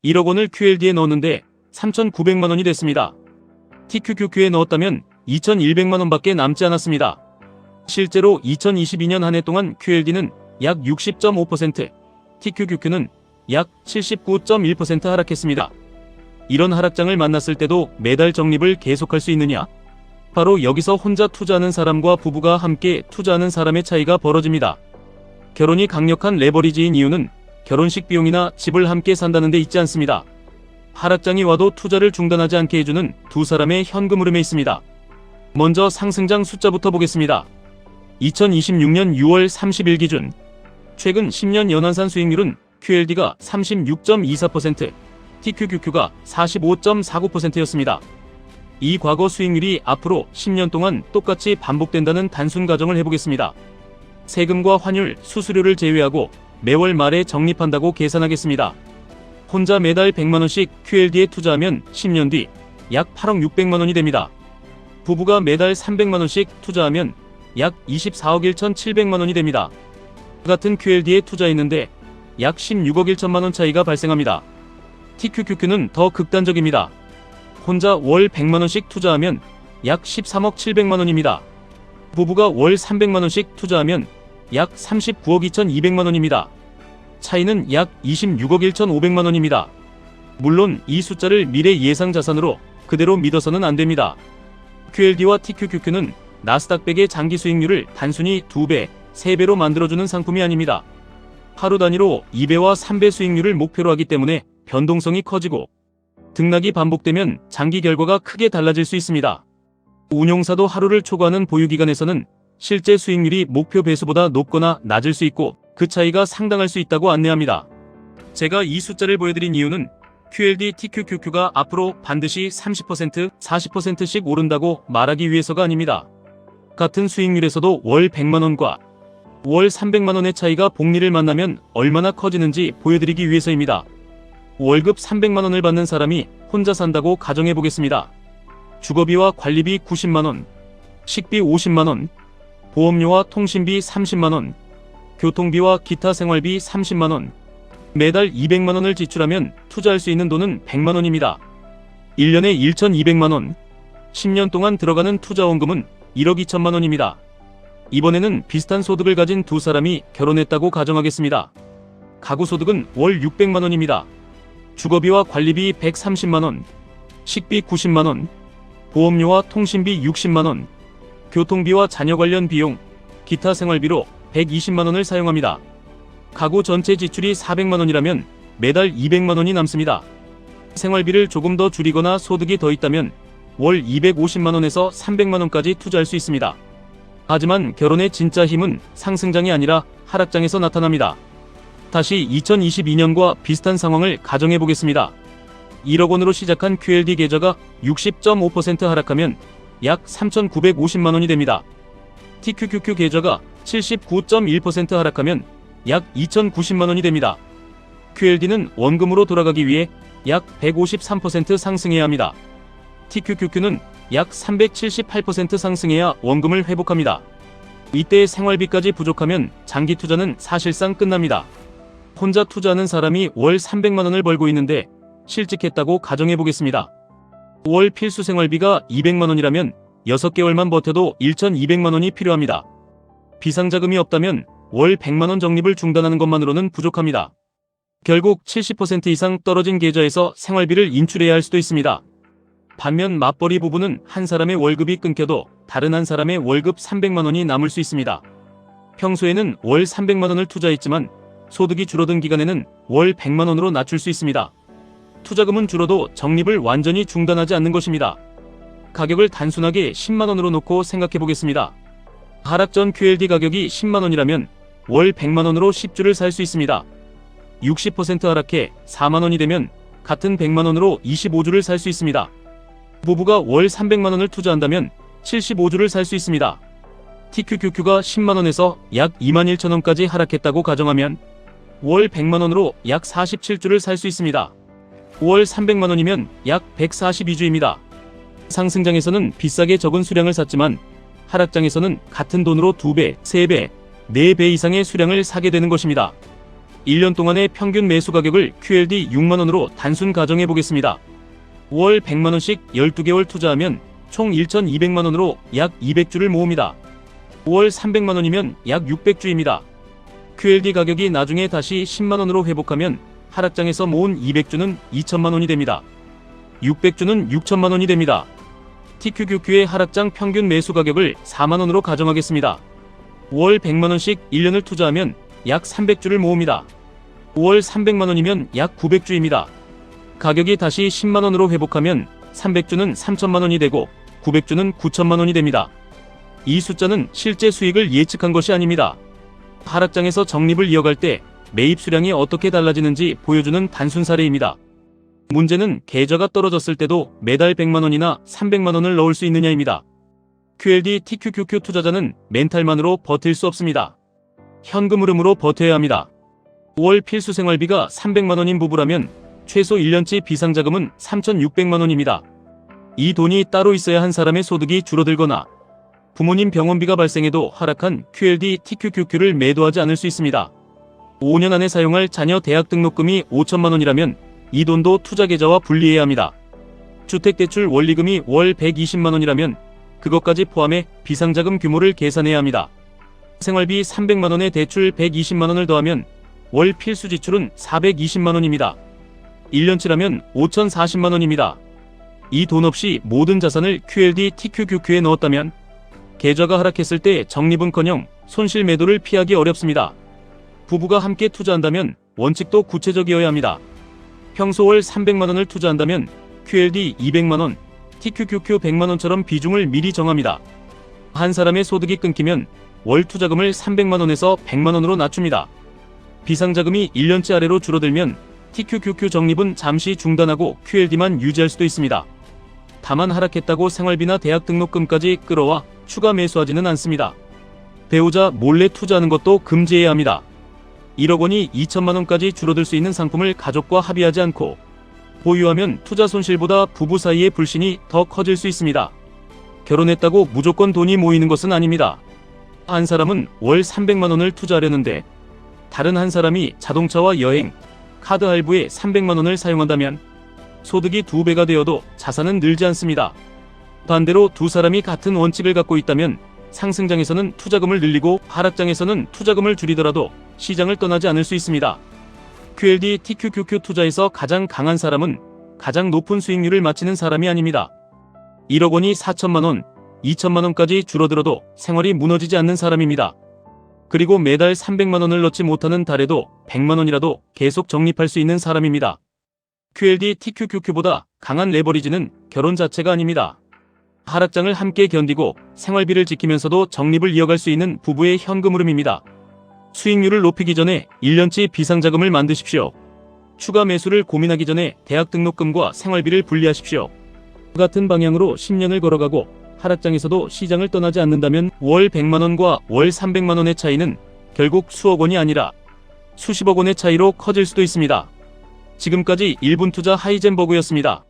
1억 원을 QLD에 넣었는데 3,900만 원이 됐습니다. TQQQ에 넣었다면 2,100만 원밖에 남지 않았습니다. 실제로 2022년 한 해 동안 QLD는 약 60.5%, TQQQ는 약 79.1% 하락했습니다. 이런 하락장을 만났을 때도 매달 적립을 계속할 수 있느냐? 바로 여기서 혼자 투자하는 사람과 부부가 함께 투자하는 사람의 차이가 벌어집니다. 결혼이 강력한 레버리지인 이유는 결혼식 비용이나 집을 함께 산다는 데 있지 않습니다. 하락장이 와도 투자를 중단하지 않게 해주는 두 사람의 현금 흐름에 있습니다. 먼저 상승장 숫자부터 보겠습니다. 2026년 6월 30일 기준 최근 10년 연환산 수익률은 QLD가 36.24%, TQQQ가 45.49%였습니다. 이 과거 수익률이 앞으로 10년 동안 똑같이 반복된다는 단순 가정을 해보겠습니다. 세금과 환율, 수수료를 제외하고 매월 말에 적립한다고 계산하겠습니다. 혼자 매달 100만원씩 QLD에 투자하면 10년 뒤 약 8억 600만 원이 됩니다. 부부가 매달 300만원씩 투자하면 약 24억 1,700만 원이 됩니다. 같은 QLD에 투자했는데 약 16억 1천만 원 차이가 발생합니다. TQQQ는 더 극단적입니다. 혼자 월 100만원씩 투자하면 약 13억 700만 원입니다. 부부가 월 300만원씩 투자하면 약 39억 2,200만 원입니다. 차이는 약 26억 1,500만 원입니다. 물론 이 숫자를 미래 예상 자산으로 그대로 믿어서는 안 됩니다. QLD와 TQQQ는 나스닥 100의 장기 수익률을 단순히 2배, 3배로 만들어주는 상품이 아닙니다. 하루 단위로 2배와 3배 수익률을 목표로 하기 때문에 변동성이 커지고 등락이 반복되면 장기 결과가 크게 달라질 수 있습니다. 운용사도 하루를 초과하는 보유기간에서는 실제 수익률이 목표 배수보다 높거나 낮을 수 있고 그 차이가 상당할 수 있다고 안내합니다. 제가 이 숫자를 보여드린 이유는 QLD, TQQQ가 앞으로 반드시 30%, 40%씩 오른다고 말하기 위해서가 아닙니다. 같은 수익률에서도 월 100만원과 월 300만원의 차이가 복리를 만나면 얼마나 커지는지 보여드리기 위해서입니다. 월급 300만원을 받는 사람이 혼자 산다고 가정해보겠습니다. 주거비와 관리비 90만원, 식비 50만원, 보험료와 통신비 30만원, 교통비와 기타 생활비 30만원, 매달 200만원을 지출하면 투자할 수 있는 돈은 100만원입니다. 1년에 1,200만원, 10년 동안 들어가는 투자원금은 1억 2천만원입니다. 이번에는 비슷한 소득을 가진 두 사람이 결혼했다고 가정하겠습니다. 가구 소득은 월 600만원입니다. 주거비와 관리비 130만원, 식비 90만원, 보험료와 통신비 60만원, 교통비와 자녀 관련 비용, 기타 생활비로 120만원을 사용합니다. 가구 전체 지출이 400만원이라면 매달 200만원이 남습니다. 생활비를 조금 더 줄이거나 소득이 더 있다면 월 250만원에서 300만원까지 투자할 수 있습니다. 하지만 결혼의 진짜 힘은 상승장이 아니라 하락장에서 나타납니다. 다시 2022년과 비슷한 상황을 가정해 보겠습니다. 1억 원으로 시작한 QLD 계좌가 60.5% 하락하면 약 3,950만 원이 됩니다. TQQQ 계좌가 79.1% 하락하면 약 2,090만 원이 됩니다. QLD는 원금으로 돌아가기 위해 약 153% 상승해야 합니다. TQQQ는 약 378% 상승해야 원금을 회복합니다. 이때 생활비까지 부족하면 장기 투자는 사실상 끝납니다. 혼자 투자하는 사람이 월 300만 원을 벌고 있는데 실직했다고 가정해 보겠습니다. 월 필수 생활비가 200만 원이라면 6개월만 버텨도 1,200만 원이 필요합니다. 비상자금이 없다면 월 100만 원 적립을 중단하는 것만으로는 부족합니다. 결국 70% 이상 떨어진 계좌에서 생활비를 인출해야 할 수도 있습니다. 반면 맞벌이 부부는 한 사람의 월급이 끊겨도 다른 한 사람의 월급 300만 원이 남을 수 있습니다. 평소에는 월 300만 원을 투자했지만 소득이 줄어든 기간에는 월 100만 원으로 낮출 수 있습니다. 투자금은 줄어도 적립을 완전히 중단하지 않는 것입니다. 가격을 단순하게 10만 원으로 놓고 생각해 보겠습니다. 하락 전 QLD 가격이 10만 원이라면 월 100만 원으로 10주를 살 수 있습니다. 60% 하락해 4만 원이 되면 같은 100만 원으로 25주를 살 수 있습니다. 부부가 월 300만 원을 투자한다면 75주를 살 수 있습니다. TQQQ가 10만 원에서 약 2만 1천 원까지 하락했다고 가정하면 월 100만 원으로 약 47주를 살 수 있습니다. 월 300만 원이면 약 142주입니다. 상승장에서는 비싸게 적은 수량을 샀지만 하락장에서는 같은 돈으로 2배, 3배, 4배 이상의 수량을 사게 되는 것입니다. 1년 동안의 평균 매수 가격을 QLD 6만원으로 단순 가정해 보겠습니다. 월 100만원씩 12개월 투자하면 총 1,200만원으로 약 200주를 모읍니다. 월 300만원이면 약 600주입니다. QLD 가격이 나중에 다시 10만원으로 회복하면 하락장에서 모은 200주는 2천만원이 됩니다. 600주는 6천만원이 됩니다. TQQQ의 하락장 평균 매수 가격을 4만원으로 가정하겠습니다. 월 100만원씩 1년을 투자하면 약 300주를 모읍니다. 월 300만원이면 약 900주입니다. 가격이 다시 10만원으로 회복하면 300주는 3천만원이 되고 900주는 9천만원이 됩니다. 이 숫자는 실제 수익을 예측한 것이 아닙니다. 하락장에서 적립을 이어갈 때 매입 수량이 어떻게 달라지는지 보여주는 단순 사례입니다. 문제는 계좌가 떨어졌을 때도 매달 100만원이나 300만원을 넣을 수 있느냐입니다. QLD TQQQ 투자자는 멘탈만으로 버틸 수 없습니다. 현금 흐름으로 버텨야 합니다. 월 필수 생활비가 300만원인 부부라면 최소 1년치 비상자금은 3,600만원입니다. 이 돈이 따로 있어야 한 사람의 소득이 줄어들거나 부모님 병원비가 발생해도 하락한 QLD TQQQ를 매도하지 않을 수 있습니다. 5년 안에 사용할 자녀 대학 등록금이 5천만원이라면 이 돈도 투자계좌와 분리해야 합니다. 주택대출 원리금이 월 120만원이라면 그것까지 포함해 비상자금 규모를 계산해야 합니다. 생활비 300만원에 대출 120만원을 더하면 월 필수 지출은 420만원입니다. 1년치라면 5,040만원입니다. 이 돈 없이 모든 자산을 QLD TQQQ에 넣었다면 계좌가 하락했을 때 적립은커녕 손실 매도를 피하기 어렵습니다. 부부가 함께 투자한다면 원칙도 구체적이어야 합니다. 평소 월 300만원을 투자한다면 QLD 200만원, TQQQ 100만원처럼 비중을 미리 정합니다. 한 사람의 소득이 끊기면 월 투자금을 300만원에서 100만원으로 낮춥니다. 비상자금이 1년치 아래로 줄어들면 TQQQ 적립은 잠시 중단하고 QLD만 유지할 수도 있습니다. 다만 하락했다고 생활비나 대학 등록금까지 끌어와 추가 매수하지는 않습니다. 배우자 몰래 투자하는 것도 금지해야 합니다. 1억 원이 2천만 원까지 줄어들 수 있는 상품을 가족과 합의하지 않고 보유하면 투자 손실보다 부부 사이의 불신이 더 커질 수 있습니다. 결혼했다고 무조건 돈이 모이는 것은 아닙니다. 한 사람은 월 300만 원을 투자하려는데 다른 한 사람이 자동차와 여행, 카드 할부에 300만 원을 사용한다면 소득이 2배가 되어도 자산은 늘지 않습니다. 반대로 두 사람이 같은 원칙을 갖고 있다면 상승장에서는 투자금을 늘리고 하락장에서는 투자금을 줄이더라도 시장을 떠나지 않을 수 있습니다. QLD TQQQ 투자에서 가장 강한 사람은 가장 높은 수익률을 맞히는 사람이 아닙니다. 1억 원이 4천만 원, 2천만 원까지 줄어들어도 생활이 무너지지 않는 사람입니다. 그리고 매달 300만 원을 넣지 못하는 달에도 100만 원이라도 계속 적립할 수 있는 사람입니다. QLD TQQQ보다 강한 레버리지는 결혼 자체가 아닙니다. 하락장을 함께 견디고 생활비를 지키면서도 적립을 이어갈 수 있는 부부의 현금 흐름입니다. 수익률을 높이기 전에 1년치 비상자금을 만드십시오. 추가 매수를 고민하기 전에 대학 등록금과 생활비를 분리하십시오. 같은 방향으로 10년을 걸어가고 하락장에서도 시장을 떠나지 않는다면 월 100만원과 월 300만원의 차이는 결국 수억 원이 아니라 수십억 원의 차이로 커질 수도 있습니다. 지금까지 1분 투자 하이젠버그였습니다.